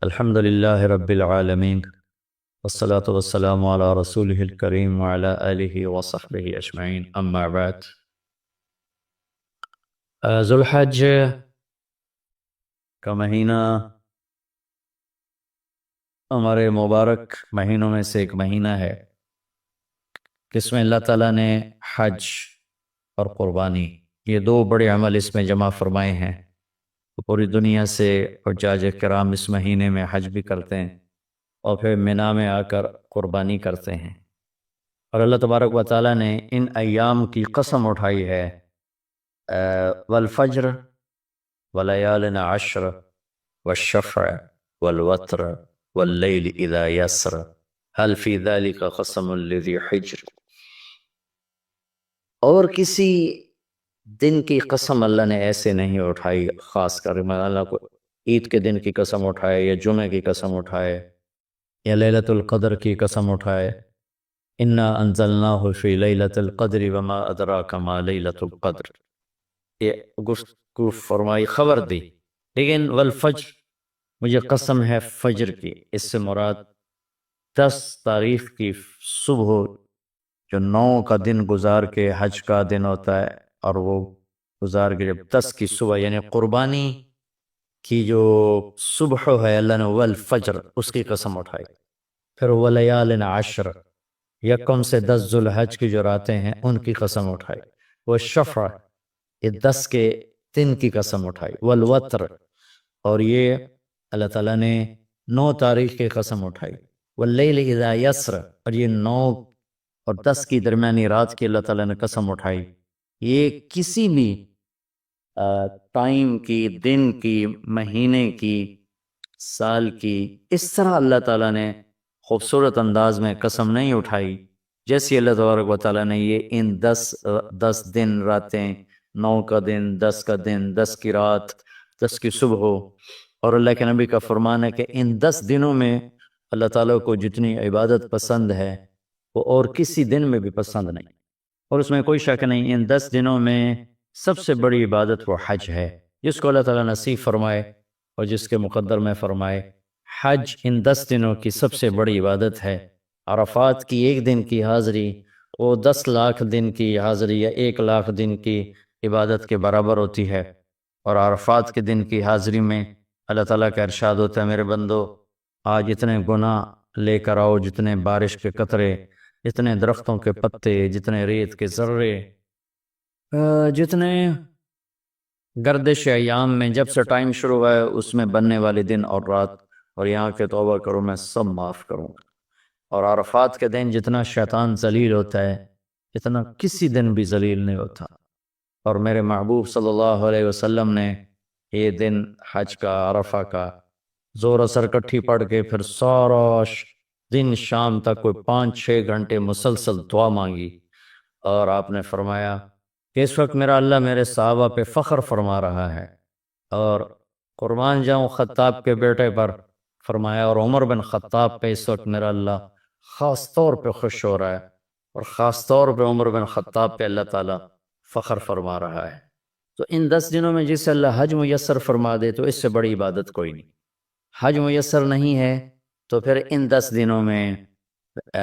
الحمد لله رب العالمين والصلاة والسلام على رسوله الكريم وعلى آله وصحبه أجمعين أما بعد ذوالحج کا مہینہ ہمارے مبارک مہینوں میں سے ایک مہینہ ہے جس میں اللہ تعالیٰ نے حج اور قربانی یہ دو بڑے عمل اس میں جمع فرمائے ہیں۔ پوری دنیا سے حجاج کرام اس مہینے میں حج بھی کرتے ہیں اور پھر مینا میں آ کر قربانی کرتے ہیں، اور اللہ تبارک و تعالیٰ نے ان ایام کی قسم اٹھائی ہے، والفجر ولیال عشر والشفع والوتر واللیل اذا یسر هل فی ذلک قسم لذی حجر۔ اور کسی دن کی قسم اللہ نے ایسے نہیں اٹھائی، خاص کر اللہ کو عید کے دن کی قسم اٹھائے یا جمعہ کی قسم اٹھائے یا لیلۃ القدر کی قسم اٹھائے، انا انزلناہ فی لیلۃ القدر وما ادراک ما لیلۃ القدر، یہ گفتگو فرمائی، خبر دی۔ لیکن والفجر، مجھے قسم ہے فجر کی، اس سے مراد 10 تاریخ کی صبح جو 9 کا دن گزار کے حج کا دن ہوتا ہے، اور وہ گزار کے جب 10 کی صبح یعنی قربانی کی جو صبح ہے، اللہ نے والفجر اس کی قسم اٹھائی۔ پھر ولیال عشر، یکم سے 10 ذوالحج کی جو راتیں ہیں ان کی قسم اٹھائی۔ والشفع، یہ 10 کے دن کی قسم اٹھائی۔ والوتر، اور یہ اللہ تعالیٰ نے 9 تاریخ کی قسم اٹھائی۔ واللیل اذا یسر، اور یہ 9 اور 10 کی درمیانی رات کی اللہ تعالیٰ نے قسم اٹھائی۔ یہ کسی بھی ٹائم کی، دن کی، مہینے کی، سال کی، اس طرح اللہ تعالیٰ نے خوبصورت انداز میں قسم نہیں اٹھائی جیسی اللہ تبارک و تعالیٰ نے یہ ان 10 دن راتیں، 9 کا دن، 10 کا دن، 10 کی رات، 10 کی صبح ہو۔ اور اللہ کے نبی کا فرمان ہے کہ ان 10 دنوں میں اللہ تعالیٰ کو جتنی عبادت پسند ہے وہ اور کسی دن میں بھی پسند نہیں، اور اس میں کوئی شک نہیں، ان 10 دنوں میں سب سے بڑی عبادت وہ حج ہے، جس کو اللہ تعالیٰ نصیب فرمائے اور جس کے مقدر میں فرمائے۔ حج ان 10 دنوں کی سب سے بڑی عبادت ہے۔ عرفات کی 1 دن کی حاضری وہ 10 لاکھ دن کی حاضری یا 1 لاکھ دن کی عبادت کے برابر ہوتی ہے، اور عرفات کے دن کی حاضری میں اللہ تعالیٰ کا ارشاد ہوتا ہے، میرے بندو آج اتنے گناہ لے کر آؤ، جتنے بارش کے قطرے، جتنے درختوں کے پتے، جتنے ریت کے ذرے، جتنے گردش ایام میں جب سے ٹائم شروع ہوا ہے اس میں بننے والے دن اور رات، اور یہاں کے توبہ کرو میں سب معاف کروں گا۔ اور عرفات کے دن جتنا شیطان ذلیل ہوتا ہے اتنا کسی دن بھی ذلیل نہیں ہوتا، اور میرے محبوب صلی اللہ علیہ وسلم نے یہ دن حج کا، عرفہ کا زور اثر کٹھی پڑھ کے پھر سارا دن شام تک کوئی 5-6 گھنٹے مسلسل دعا مانگی، اور آپ نے فرمایا کہ اس وقت میرا اللہ میرے صحابہ پہ فخر فرما رہا ہے، اور قربان جاؤں خطاب کے بیٹے پر، فرمایا، اور عمر بن خطاب پہ اس وقت میرا اللہ خاص طور پہ خوش ہو رہا ہے، اور خاص طور پہ عمر بن خطاب پہ اللہ تعالیٰ فخر فرما رہا ہے۔ تو ان 10 دنوں میں جسے اللہ حج میسر فرما دے تو اس سے بڑی عبادت کوئی نہیں۔ حج میسر نہیں ہے تو پھر ان 10 دنوں میں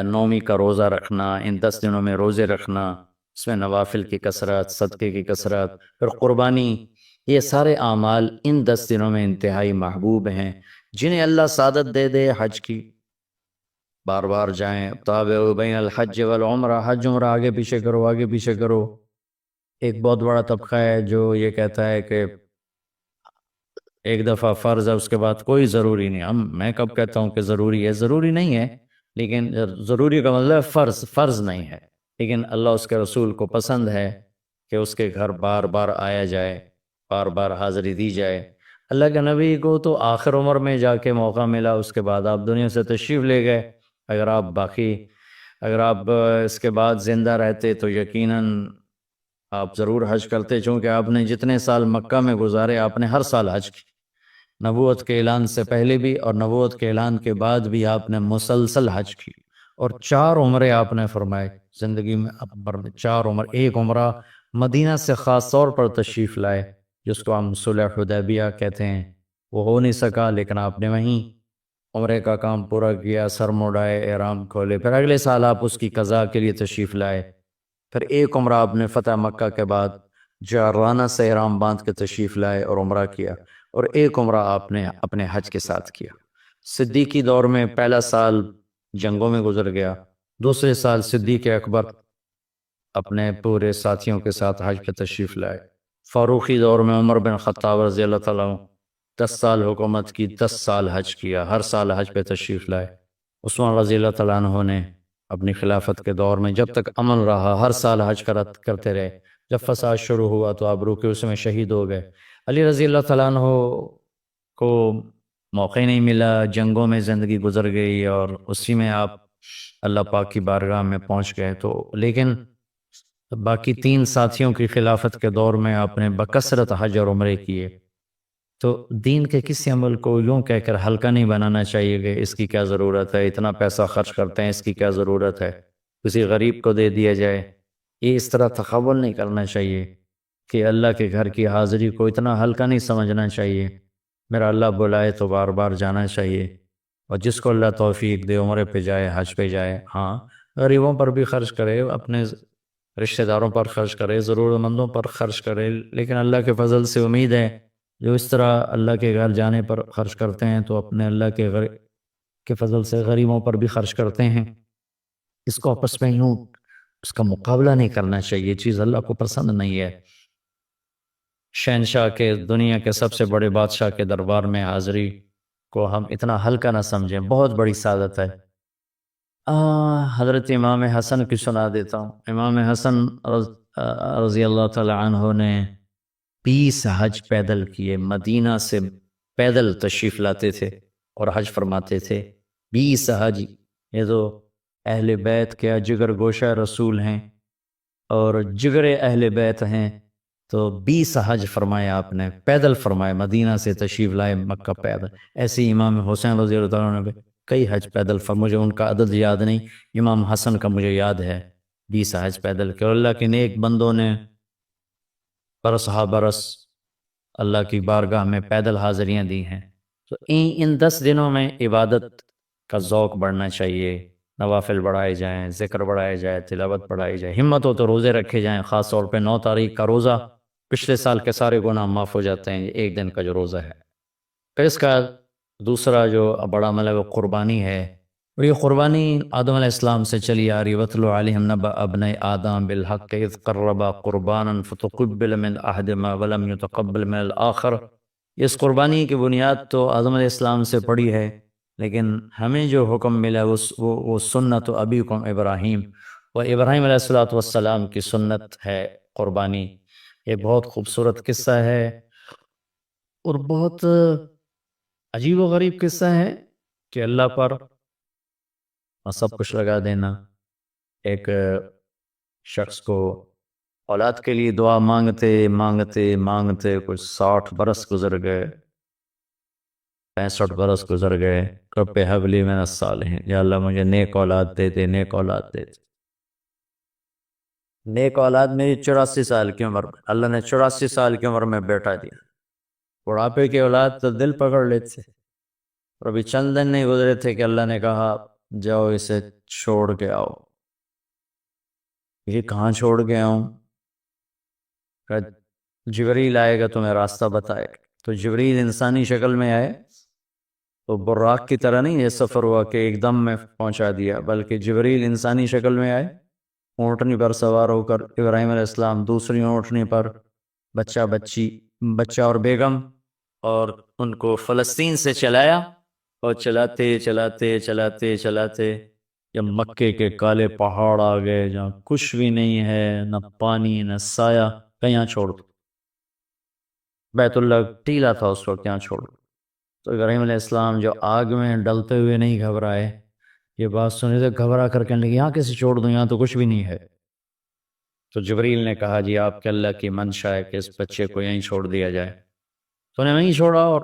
نومی کا روزہ رکھنا، ان 10 دنوں میں روزے رکھنا، اس میں نوافل کی کثرت، صدقے کی کثرت، پھر قربانی، یہ سارے اعمال ان 10 دنوں میں انتہائی محبوب ہیں، جنہیں اللہ سعادت دے دے حج کی، بار بار جائیں۔ تابعوا بین الحج والعمرہ، حج عمرہ آگے پیچھے کرو، آگے پیچھے کرو۔ ایک بہت بڑا طبقہ ہے جو یہ کہتا ہے کہ ایک دفعہ فرض ہے اس کے بعد کوئی ضروری نہیں۔ میں کب کہتا ہوں کہ ضروری ہے؟ ضروری نہیں ہے، لیکن ضروری کا مطلب فرض نہیں ہے، لیکن اللہ اس کے رسول کو پسند ہے کہ اس کے گھر بار بار آیا جائے، بار بار حاضری دی جائے۔ اللہ کے نبی کو تو آخر عمر میں جا کے موقع ملا، اس کے بعد آپ دنیا سے تشریف لے گئے۔ اگر آپ اس کے بعد زندہ رہتے تو یقیناً آپ ضرور حج کرتے، چونکہ آپ نے جتنے سال مکہ میں گزارے آپ نے ہر سال حج کی، نبوت کے اعلان سے پہلے بھی اور نبوت کے اعلان کے بعد بھی آپ نے مسلسل حج کی، اور 4 عمرے آپ نے فرمائے زندگی میں، 4 عمر، ایک عمرہ مدینہ سے خاص طور پر تشریف لائے جس کو ہم صلح حدیبیہ کہتے ہیں، وہ ہو نہیں سکا لیکن آپ نے وہیں عمرے کا کام پورا کیا، سر مڑائے، احرام کھولے، پھر اگلے سال آپ اس کی قضاء کے لیے تشریف لائے، پھر ایک عمرہ آپ نے فتح مکہ کے بعد جارانہ سے احرام باندھ کے تشریف لائے اور عمرہ کیا، اور ایک عمرہ آپ نے اپنے حج کے ساتھ کیا۔ صدیقی دور میں پہلا سال جنگوں میں گزر گیا، دوسرے سال صدیق اکبر اپنے پورے ساتھیوں کے ساتھ حج پہ تشریف لائے۔ فاروقی دور میں عمر بن خطاب رضی اللہ تعالیٰ عنہ 10 سال حکومت کی، 10 سال حج کیا، ہر سال حج پہ تشریف لائے۔ عثمان رضی اللہ تعالیٰ عنہ نے اپنی خلافت کے دور میں جب تک امن رہا ہر سال حج کرتے رہے، جب فساد شروع ہوا تو آپ رکے، اس میں شہید ہو گئے۔ علی رضی اللہ تعالیٰ عنہ کو موقع نہیں ملا، جنگوں میں زندگی گزر گئی، اور اسی میں آپ اللہ پاک کی بارگاہ میں پہنچ گئے۔ تو لیکن باقی 3 ساتھیوں کی خلافت کے دور میں آپ نے بکثرت حج اور عمرے کیے۔ تو دین کے کسی عمل کو یوں کہہ کر ہلکا نہیں بنانا چاہیے کہ اس کی کیا ضرورت ہے، اتنا پیسہ خرچ کرتے ہیں، اس کی کیا ضرورت ہے، کسی غریب کو دے دیا جائے۔ یہ اس طرح تخول نہیں کرنا چاہیے کہ اللہ کے گھر کی حاضری کو اتنا ہلکا نہیں سمجھنا چاہیے۔ میرا اللہ بلائے تو بار بار جانا چاہیے، اور جس کو اللہ توفیق دے عمرے پہ جائے، حج پہ جائے۔ ہاں، غریبوں پر بھی خرچ کرے، اپنے رشتہ داروں پر خرچ کرے، ضرورت مندوں پر خرچ کرے، لیکن اللہ کے فضل سے امید ہے جو اس طرح اللہ کے گھر جانے پر خرچ کرتے ہیں تو اپنے اللہ کے فضل سے غریبوں پر بھی خرچ کرتے ہیں۔ اس کو آپس میں یوں اس کا مقابلہ نہیں کرنا چاہیے، یہ چیز اللہ کو پسند نہیں ہے۔ شہنشاہ کے، دنیا کے سب سے بڑے بادشاہ کے دربار میں حاضری کو ہم اتنا ہلکا نہ سمجھیں، بہت بڑی سعادت ہے۔ حضرت امام حسن کی سنا دیتا ہوں۔ امام حسن رضی اللہ تعالی عنہ نے 20 حج پیدل کیے، مدینہ سے پیدل تشریف لاتے تھے اور حج فرماتے تھے۔ 20 حج، یہ تو اہل بیت کے جگر گوشہ رسول ہیں اور جگر اہل بیت ہیں، تو 20 حج فرمائے آپ نے، پیدل فرمائے، مدینہ سے تشریف لائے مکہ پیدل۔ ایسے ہی امام حسین رضی اللہ عنہ نے کئی حج پیدل مجھے ان کا عدد یاد نہیں، امام حسن کا مجھے یاد ہے 20 حج پیدل کے۔ اور اللہ کے نیک بندوں نے برس ہا برس اللہ کی بارگاہ میں پیدل حاضریاں دی ہیں۔ تو ان 10 دنوں میں عبادت کا ذوق بڑھنا چاہیے، نوافل بڑھائے جائیں، ذکر بڑھائے جائے، تلاوت بڑھائی جائے، ہمت ہو تو روزے رکھے جائیں، خاص طور پہ 9 تاریخ کا روزہ پچھلے سال کے سارے گناہ معاف ہو جاتے ہیں، ایک دن کا جو روزہ ہے۔ پھر اس کا دوسرا جو بڑا عمل ہے وہ قربانی ہے، اور یہ قربانی آدم علیہ السلام سے چلی آ رہی۔ وَاتْلُ عَلَيْهِمْ نَبَأَ ابْنَيْ آدَمَ بِالْحَقِّ إِذْ قَرَّبَا قُرْبَانًا فَتُقُبِّلَ مِنْ أَحَدِهِمَا وَلَمْ يُتَقَبَّلْ مِنَ الْآخَرِ۔ اس قربانی کی بنیاد تو آدم علیہ السلام سے پڑی ہے، لیکن ہمیں جو حکم ملا وہ سنت ابیکم ابراہیم، وہ ابراہیم علیہ السلام کی سنت ہے قربانی۔ یہ بہت خوبصورت قصہ ہے اور بہت عجیب و غریب قصہ ہے کہ اللہ پر سب کچھ لگا دینا۔ ایک شخص کو اولاد کے لیے دعا مانگتے مانگتے مانگتے کچھ 60 برس گزر گئے، 65 برس گزر گئے۔ رب ہب لی من الصالحین، یا اللہ مجھے نیک اولاد دے دے، نیک اولاد دے دے۔ نیک اولاد میں 84 سال کی عمر میں اللہ نے 84 سال کی عمر میں بیٹا دیا۔ بڑھاپے کی اولاد تو دل پکڑ لیتے، اور ابھی چند دن نہیں گزرے تھے کہ اللہ نے کہا جاؤ اسے چھوڑ کے آؤ۔ یہ کہاں چھوڑ کے آؤں؟ جبریل آئے گا تمہیں راستہ بتائے گا۔ تو جبریل انسانی شکل میں آئے، تو براق کی طرح نہیں یہ سفر ہوا کہ ایک دم میں پہنچا دیا، بلکہ جبریل انسانی شکل میں آئے، اونٹنی پر سوار ہو کر، ابراہیم علیہ السلام دوسری اونٹنی پر، بچہ اور بیگم، اور ان کو فلسطین سے چلایا، اور چلاتے چلاتے چلاتے چلاتے جب مکے کے کالے پہاڑ آ گئے جہاں کچھ بھی نہیں ہے، نہ پانی نہ سایہ، کہیں چھوڑ دو۔ بیت اللہ ٹیلا تھا اس وقت، یہاں چھوڑ دو۔ تو ابراہیم علیہ السلام جو آگ میں ڈلتے ہوئے نہیں گھبرائے، یہ بات سنی تو گھبرا کر کہنے لگے یہاں کیسے چھوڑ دوں، یہاں تو کچھ بھی نہیں ہے۔ تو جبریل نے کہا جی آپ کے اللہ کی منشا ہے کہ اس بچے کو یہیں چھوڑ دیا جائے۔ تو انہیں وہیں چھوڑا اور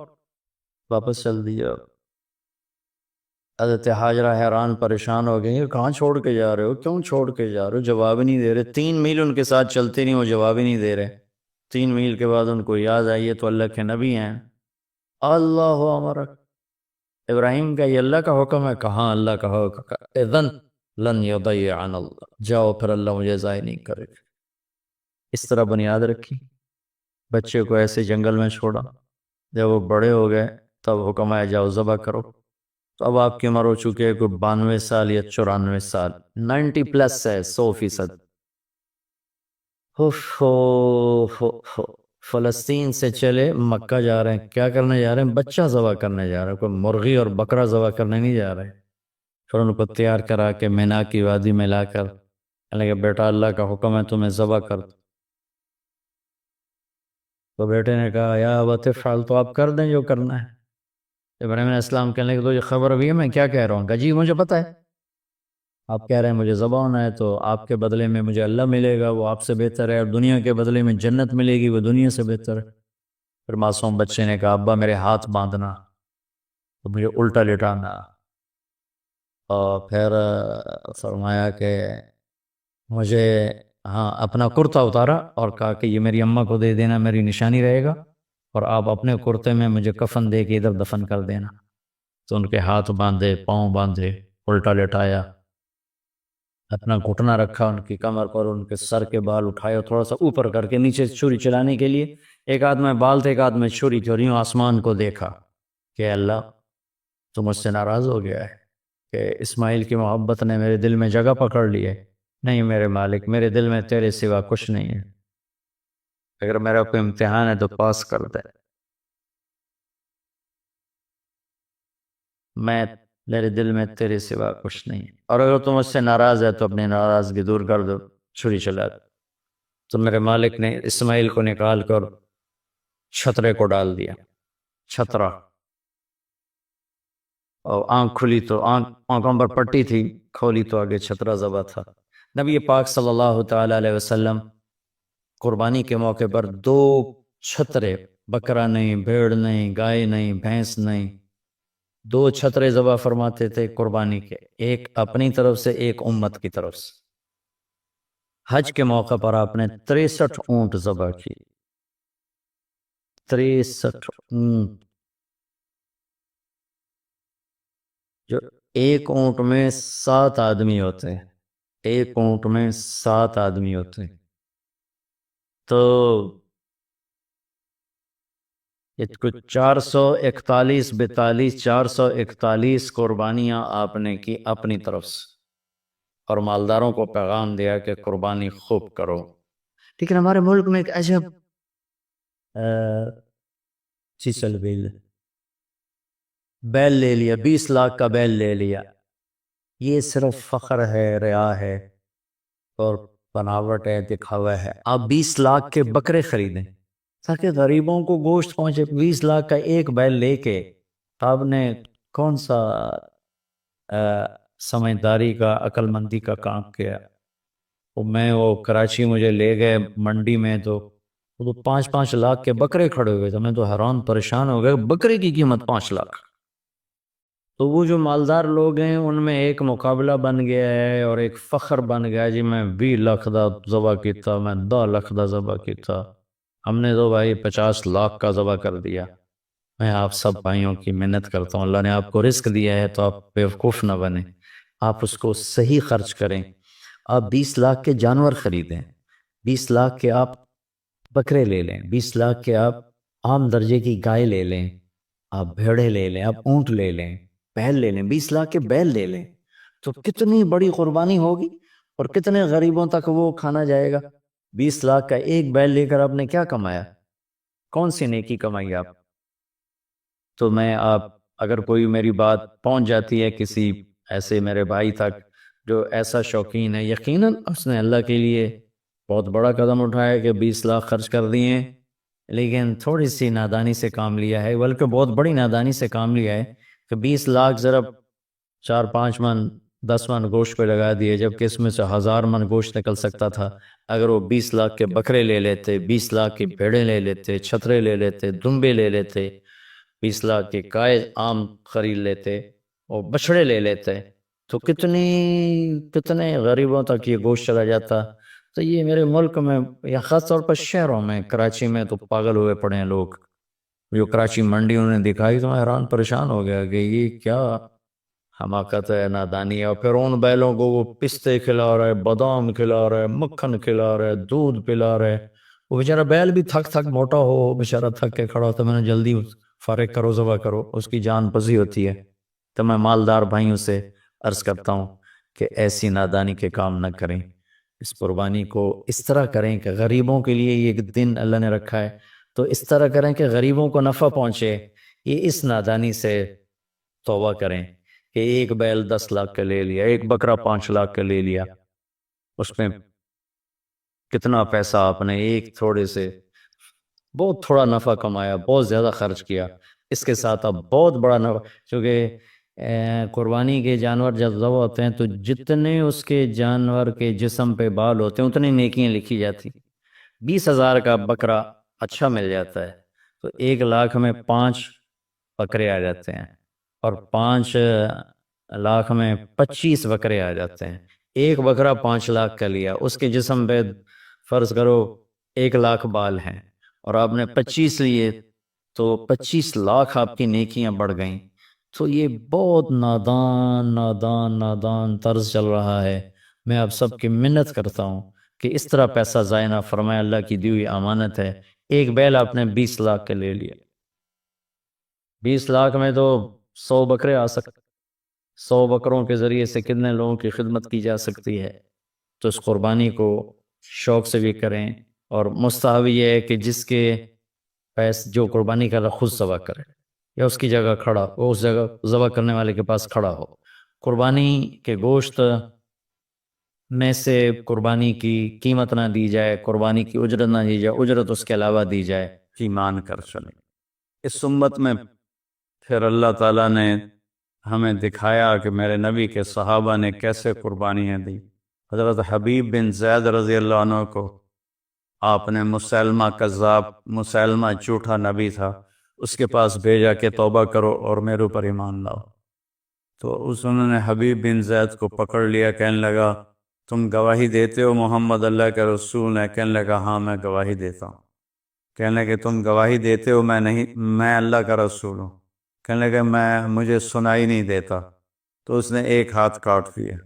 واپس چل دیا۔ حضرت حاجرہ حیران پریشان ہو گئی، کہاں چھوڑ کے جا رہے ہو، کیوں چھوڑ کے جا رہے ہو؟ جواب نہیں دے رہے، 3 میل ان کے ساتھ چلتے نہیں، وہ جواب ہی نہیں دے رہے۔ 3 میل کے بعد ان کو یاد آئی ہے تو اللہ کے نبی ہیں۔ اللہ امرک، ابراہیم کا یہ اللہ کا حکم ہے، کہاں اللہ کا حکم، اذن لن یضیعن اللہ، جاؤ پھر اللہ مجھے ضائع نہیں کرے گا۔ اس طرح بنیاد رکھی، بچے کو ایسے جنگل میں چھوڑا، جب وہ بڑے ہو گئے تب حکم آیا جاؤ ذبح کرو۔ تو اب آپ کی عمر ہو چکی ہے کوئی 92 سال یا 94 سال، 90 پلس ہے، 100%۔ فلسطین سے چلے مکہ جا رہے ہیں، کیا کرنے جا رہے ہیں؟ بچہ ذبح کرنے جا رہے ہیں، کوئی مرغی اور بکرا ذبح کرنے نہیں جا رہے۔ پھر ان کو تیار کرا کے مینا کی وادی میں لا کر کہنے لگے بیٹا اللہ کا حکم ہے تمہیں ذبح کر دو۔ تو بیٹے نے کہا یا ابت افعل، تو آپ کر دیں جو کرنا ہے۔ ابراہیم علیہ السلام کہنے لگے تو یہ خبر ابھی ہے میں کیا کہہ رہا ہوں؟ کہا جی مجھے پتہ ہے، آپ کہہ رہے ہیں مجھے ذبح ہونا ہے تو آپ کے بدلے میں مجھے اللہ ملے گا، وہ آپ سے بہتر ہے، اور دنیا کے بدلے میں جنت ملے گی، وہ دنیا سے بہتر ہے۔ پھر معصوم بچے نے کہا ابا میرے ہاتھ باندھنا، تو مجھے الٹا لٹانا، اور پھر فرمایا کہ مجھے اپنا کرتا اتارا اور کہا کہ یہ میری اماں کو دے دینا، میری نشانی رہے گا، اور آپ اپنے کرتے میں مجھے کفن دے کے ادھر دفن کر دینا۔ تو ان کے ہاتھ باندھے، پاؤں باندھے، الٹا لٹایا، اپنا گھٹنا رکھا ان کی کمر پر، ان کے سر کے بال اٹھائے اور تھوڑا سا اوپر کر کے نیچے چھری چلانے کے لیے، ایک ہاتھ میں بال تھے ایک ہاتھ میں چھری تھی، اور یوں آسمان کو دیکھا کہ اللہ تو مجھ سے ناراض ہو گیا ہے کہ اسماعیل کی محبت نے میرے دل میں جگہ پکڑ لی ہے۔ نہیں میرے مالک، میرے دل میں تیرے سوا کچھ نہیں ہے، اگر میرا کوئی امتحان ہے تو پاس کر دے، میرے دل میں تیرے سوا کچھ نہیں ہے، اور اگر تم مجھ سے ناراض ہے تو اپنی ناراضگی دور کر دو، چھری چلا دو۔ تو میرے مالک نے اسماعیل کو نکال کر چھترے کو ڈال دیا، چھترا، اور آنکھ کھلی تو آنکھوں پر پٹی تھی، کھولی تو آگے چھترا ذبح تھا۔ نبی پاک صلی اللہ تعالی علیہ وسلم قربانی کے موقع پر 2 چھترے، بکرا نہیں، بھیڑ نہیں، گائے نہیں، بھینس نہیں، 2 چھترے ذبح فرماتے تھے قربانی کے، ایک اپنی طرف سے ایک امت کی طرف سے۔ حج کے موقع پر آپ نے 63 اونٹ ذبح کی، 63 اونٹ، جو ایک اونٹ میں 7 آدمی ہوتے ہیں، ایک اونٹ میں 7 آدمی ہوتے ہیں، تو کچھ 441 42 441 قربانیاں آپ نے کی اپنی طرف سے، اور مالداروں کو پیغام دیا کہ قربانی خوب کرو۔ لیکن ہمارے ملک میں ایک عجب چیچل بیل لے لیا، 20 لاکھ کا بیل لے لیا، یہ صرف فخر ہے، ریا ہے، اور بناوٹ ہے، دکھاوا ہے۔ آپ 20 لاکھ کے بکرے خریدیں تاکہ غریبوں کو گوشت پہنچے، 20 لاکھ کا ایک بیل لے کے آپ نے کون سا سمجھداری کا، عقل مندی کا کام کیا؟ وہ کراچی مجھے لے گئے منڈی میں، تو وہ 5-5 لاکھ کے بکرے کھڑے ہوئے تھے، میں تو حیران پریشان ہو گئے، بکرے کی قیمت 5 لاکھ۔ تو وہ جو مالدار لوگ ہیں ان میں ایک مقابلہ بن گیا ہے اور ایک فخر بن گیا، جی میں 20 لاکھ دا ذبح کیتا، میں 10 لاکھ دا ذبح کیتا، ہم نے تو بھائی 50 لاکھ کا ذبح کر دیا۔ میں آپ سب بھائیوں کی محنت کرتا ہوں، اللہ نے آپ کو رزق دیا ہے تو آپ بیوقوف نہ بنیں، آپ اس کو صحیح خرچ کریں۔ آپ 20 لاکھ کے جانور خریدیں، 20 لاکھ کے آپ بکرے لے لیں، 20 لاکھ کے آپ عام درجے کی گائے لے لیں، آپ بھیڑے لے لیں، آپ اونٹ لے لیں، بیل لے لیں، 20 لاکھ کے بیل لے لیں، تو کتنی بڑی قربانی ہوگی، اور کتنے غریبوں تک وہ کھانا جائے گا۔ 20 لاکھ کا ایک بیل لے کر آپ نے کیا کمایا؟ کون سی نیکی کمائی آپ؟ تو میں اگر کوئی میری بات پہنچ جاتی ہے کسی ایسے میرے بھائی تک جو ایسا شوقین ہے، یقیناً اس نے اللہ کے لیے بہت بڑا قدم اٹھایا کہ 20 لاکھ خرچ کر دیے، لیکن تھوڑی سی نادانی سے کام لیا ہے، بلکہ بہت بڑی نادانی سے کام لیا ہے کہ 20 لاکھ ضرب 4-5 من 10 من گوشت پہ لگا دیے، جبکہ اس میں سے 1000 من گوشت نکل سکتا تھا اگر وہ 20 لاکھ کے بکرے لے لیتے، 20 لاکھ کی بھیڑیں لے لیتے، چھترے لے لیتے، دمبے لے لیتے، 20 لاکھ کے گائے عام خرید لیتے اور بچڑے لے لیتے، تو کتنے غریبوں تک یہ گوشت چلا جاتا۔ تو یہ میرے ملک میں یا خاص طور پر شہروں میں، کراچی میں تو پاگل ہوئے پڑے ہیں لوگ، جو کراچی منڈی انہوں نے دکھائی تو میں حیران پریشان ہو گیا کہ یہ کیا حماقت ہے، نادانی ہے۔ اور پھر ان بیلوں کو وہ پستے کھلا رہا ہے، بادام کھلا رہا ہے، مکھن کھلا رہا ہے، دودھ پلا رہا ہے۔ وہ بیچارہ بیل بھی تھک تھک موٹا ہو، بیچارہ تھک کے کھڑا ہوتا ہے، میں نے جلدی فارغ کرو، ذبح کرو، اس کی جان پزی ہوتی ہے۔ تو میں مالدار بھائیوں سے عرض کرتا ہوں کہ ایسی نادانی کے کام نہ کریں، اس قربانی کو اس طرح کریں کہ غریبوں کے لیے یہ ایک دن اللہ نے رکھا ہے، تو اس طرح کریں کہ غریبوں کو نفع پہنچے۔ یہ اس نادانی سے توبہ کریں کہ ایک بیل 10 لاکھ کا لے لیا، ایک بکرا 5 لاکھ کا لے لیا، اس میں کتنا پیسہ آپ نے ایک تھوڑے سے بہت تھوڑا نفع کمایا، بہت زیادہ خرچ کیا۔ اس کے ساتھ اب بہت بڑا نفع، چونکہ قربانی کے جانور جب ذبح ہوتے ہیں تو جتنے اس کے جانور کے جسم پہ بال ہوتے ہیں اتنی نیکیاں لکھی جاتی۔ 20,000 کا بکرا اچھا مل جاتا ہے تو 1 لاکھ میں 5 بکرے آ جاتے ہیں، اور 5 لاکھ میں 25 بکرے آ جاتے ہیں۔ ایک بکرا 5 لاکھ کا لیا، اس کے جسم پہ فرض کرو 1 لاکھ بال ہیں، اور آپ نے 25 لیے تو 25 لاکھ آپ کی نیکیاں بڑھ گئیں۔ تو یہ بہت نادان نادان نادان طرز چل رہا ہے۔ میں آپ سب کی منت کرتا ہوں کہ اس طرح پیسہ ضائع نہ فرمائے، اللہ کی دی ہوئی امانت ہے۔ ایک بیل آپ نے 20 لاکھ کے لے لیا، 20 لاکھ میں تو 100 بکرے آ سکتے، 100 بکروں کے ذریعے سے کتنے لوگوں کی خدمت کی جا سکتی ہے۔ تو اس قربانی کو شوق سے بھی کریں، اور مستحب یہ ہے کہ جس کے جو قربانی کر رہا خود ذبح کرے، یا اس کی جگہ کھڑا، وہ اس جگہ ذبح کرنے والے کے پاس کھڑا ہو۔ قربانی کے گوشت میں سے قربانی کی قیمت نہ دی جائے، قربانی کی اجرت نہ دی جائے، اجرت اس کے علاوہ دی جائے، ایمان کر چلیں۔ اس امت میں پھر اللہ تعالیٰ نے ہمیں دکھایا کہ میرے نبی کے صحابہ نے کیسے قربانیاں دی۔ حضرت حبیب بن زید رضی اللہ عنہ کو آپ نے مسلمہ کذاب، مسلمہ جھوٹا نبی تھا، اس کے پاس بھیجا کہ توبہ کرو اور میرے اوپر ایمان لاؤ۔ تو انہوں نے حبیب بن زید کو پکڑ لیا، کہنے لگا تم گواہی دیتے ہو محمد اللہ کے رسول ہیں؟ کہنے لگا ہاں میں گواہی دیتا ہوں۔ کہنے لگے تم گواہی دیتے ہو میں اللہ کا رسول ہوں؟ کہنے لگے مجھے سنائی نہیں دیتا۔ تو اس نے ایک ہاتھ کاٹ دیا۔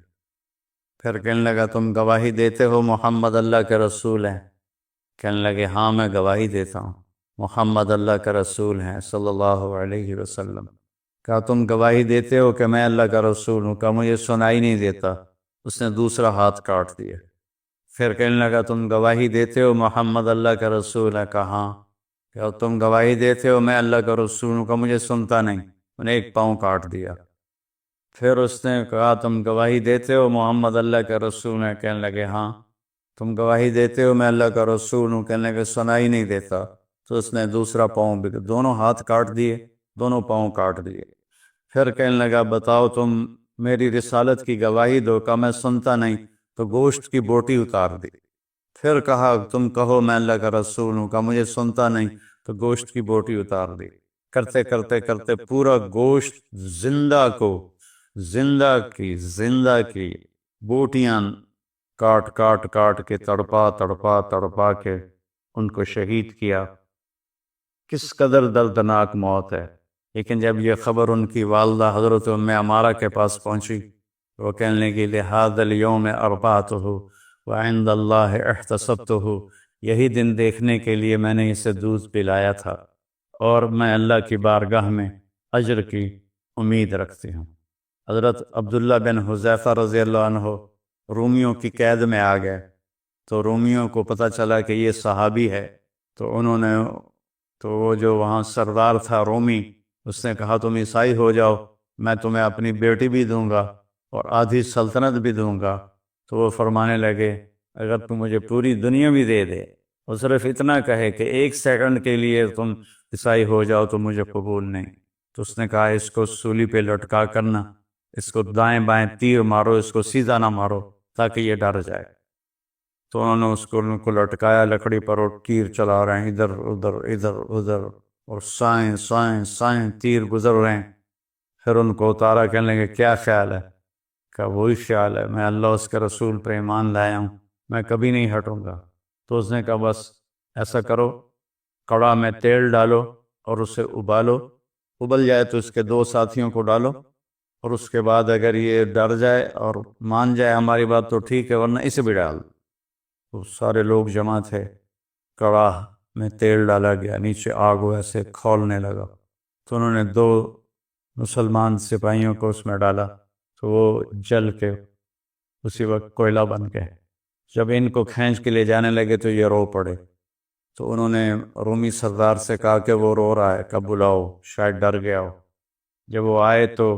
پھر کہنے لگا تم گواہی دیتے ہو محمد اللہ کے رسول ہیں؟ کہنے لگے ہاں میں گواہی دیتا ہوں، محمد اللہ کا رسول ہیں صلی اللہ علیہ وسلم۔ کہا تم گواہی دیتے ہو کہ میں اللہ کا رسول ہوں؟ کہا مجھے سنائی نہیں دیتا۔ اس نے دوسرا ہاتھ کاٹ دیا۔ پھر کہنے لگا تم گواہی دیتے ہو محمد اللہ کا رسول ہے؟ کہا ہاں۔ کہ تم گواہی دیتے ہو میں اللہ کا رسول ہوں؟ کہ مجھے سنتا نہیں۔ انہوں نے ایک پاؤں کاٹ دیا۔ پھر اس نے کہا تم گواہی دیتے ہو محمد اللہ کا رسول ہے؟ کہنے لگے ہاں۔ تم گواہی دیتے ہو میں اللہ کا رسول ہوں؟ کہنے لگے سنائی نہیں دیتا۔ تو اس نے دوسرا پاؤں بھی، دونوں ہاتھ کاٹ دیے، دونوں پاؤں کاٹ دیے۔ پھر کہنے لگا بتاؤ تم میری رسالت کی گواہی دو۔ کہا میں سنتا نہیں۔ تو گوشت کی بوٹی اتار دی۔ پھر کہا تم کہو میں اللہ کا رسول ہوں؟ کہا مجھے سنتا نہیں۔ تو گوشت کی بوٹی اتار دی۔ کرتے کرتے کرتے پورا گوشت زندہ کی بوٹیاں کاٹ کاٹ کے تڑپا کے ان کو شہید کیا۔ کس قدر دردناک موت ہے۔ لیکن جب یہ خبر ان کی والدہ حضرت ام عمارہ کے پاس پہنچی، وہ کہنے لگی لہذا اليوم اربعتہ وعند اللہ احتسبتہ، یہی دن دیکھنے کے لیے میں نے اسے دودھ پلایا تھا، اور میں اللہ کی بارگاہ میں اجر کی امید رکھتی ہوں۔ حضرت عبداللہ بن حذیفہ رضی اللہ عنہ رومیوں کی قید میں آ گئے، تو رومیوں کو پتہ چلا کہ یہ صحابی ہے، تو وہ جو وہاں سردار تھا رومی، اس نے کہا تم عیسائی ہو جاؤ، میں تمہیں اپنی بیٹی بھی دوں گا اور آدھی سلطنت بھی دوں گا۔ تو وہ فرمانے لگے اگر تم مجھے پوری دنیا بھی دے دے اور صرف اتنا کہے کہ 1 سیکنڈ کے لیے تم عیسائی ہو جاؤ تو مجھے قبول نہیں۔ تو اس نے کہا اس کو سولی پہ لٹکا کرنا، اس کو دائیں بائیں تیر مارو، اس کو سیدھا نہ مارو تاکہ یہ ڈر جائے۔ تو انہوں نے ان کو لٹکایا لکڑی پر، اور تیر چلا رہے ہیں ادھر ادھر، اور سائیں تیر گزر رہے ہیں۔ پھر ان کو اتارا، کہنے لگے کیا خیال ہے؟ کہ وہی خیال ہے، میں اللہ اس کے رسول پر ایمان لایا ہوں، میں کبھی نہیں ہٹوں گا۔ تو اس نے کہا بس ایسا کرو، کڑا میں تیل ڈالو اور اسے ابالو، ابل جائے تو اس کے 2 ساتھیوں کو ڈالو، اور اس کے بعد اگر یہ ڈر جائے اور مان جائے ہماری بات تو ٹھیک ہے، ورنہ اسے بھی ڈال۔ تو سارے لوگ جمع تھے، کڑاہ میں تیل ڈالا گیا، نیچے آگ ویسے کھولنے لگا، تو انہوں نے 2 مسلمان سپاہیوں کو اس میں ڈالا، تو وہ جل کے اسی وقت کوئلہ بن گئے۔ جب ان کو کھینچ کے لے جانے لگے تو یہ رو پڑے، تو انہوں نے رومی سردار سے کہا کہ وہ رو رہا ہے، کب بلاؤ، شاید ڈر گیا ہو۔ جب وہ آئے تو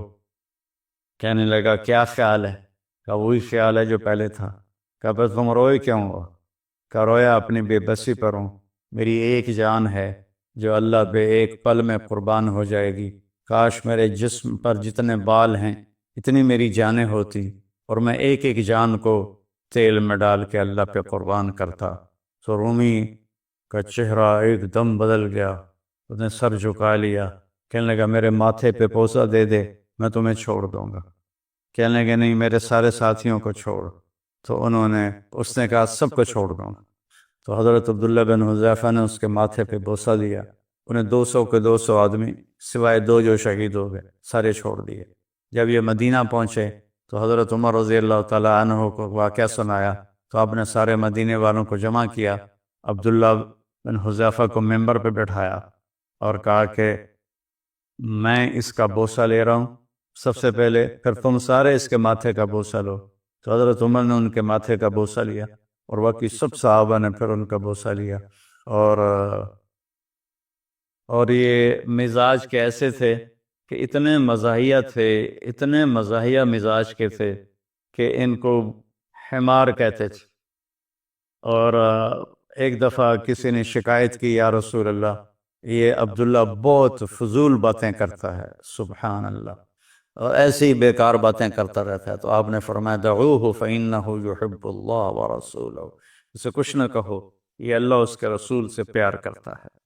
کہنے لگا کیا خیال ہے؟ کہا وہی خیال ہے جو پہلے تھا۔ کہا پھر تم روئے کیوں ہو؟ کہا رویا اپنی بے بسی پر ہوں، میری ایک جان ہے جو اللہ پہ ایک پل میں قربان ہو جائے گی، کاش میرے جسم پر جتنے بال ہیں اتنی میری جانیں ہوتی، اور میں ایک ایک جان کو تیل میں ڈال کے اللہ پہ قربان کرتا۔ تو رومی کا چہرہ ایک دم بدل گیا، اس نے سر جھکا لیا، کہنے لگا میرے ماتھے پہ بوسہ دے دے، میں تمہیں چھوڑ دوں گا۔ کہنے لگے نہیں، میرے سارے ساتھیوں کو چھوڑ۔ تو اس نے کہا سب کو چھوڑ دوں گا۔ تو حضرت عبداللہ بن حذیفہ نے اس کے ماتھے پہ بوسہ دیا، انہیں 200 کے 200 آدمی سوائے 2 جو شہید ہو گئے سارے چھوڑ دیے۔ جب یہ مدینہ پہنچے تو حضرت عمر رضی اللہ تعالیٰ عنہ کو واقعہ سنایا، تو آپ نے سارے مدینے والوں کو جمع کیا، عبداللہ بن حذیفہ کو ممبر پہ بٹھایا اور کہا کہ میں اس کا بوسہ لے رہا ہوں سب سے پہلے، پھر تم سارے اس کے ماتھے کا بوسہ لو۔ تو حضرت عمر نے ان کے ماتھے کا بوسہ لیا، اور باقی سب صحابہ نے پھر ان کا بوسہ لیا۔ اور یہ مزاج کیسے تھے کہ اتنے مزاحیہ تھے، اتنے مزاحیہ مزاج کے تھے کہ ان کو حمار کہتے تھے۔ اور ایک دفعہ کسی نے شکایت کی، یا رسول اللہ یہ عبداللہ بہت فضول باتیں کرتا ہے، سبحان اللہ، اور ایسی ہی بیکار باتیں کرتا رہتا ہے۔ تو آپ نے فرمایا دعوہ فإنہ یحب اللہ ورسولہ، اسے کچھ نہ کہو، یہ اللہ اس کے رسول سے پیار کرتا ہے۔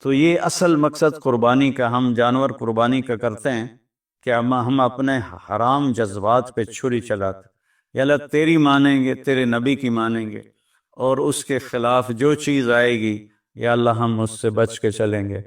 تو یہ اصل مقصد قربانی کا، ہم جانور قربانی کا کرتے ہیں کہ ہم اپنے حرام جذبات پہ چھری چلاتے، یا اللہ تیری مانیں گے، تیرے نبی کی مانیں گے، اور اس کے خلاف جو چیز آئے گی یا اللہ ہم اس سے بچ کے چلیں گے۔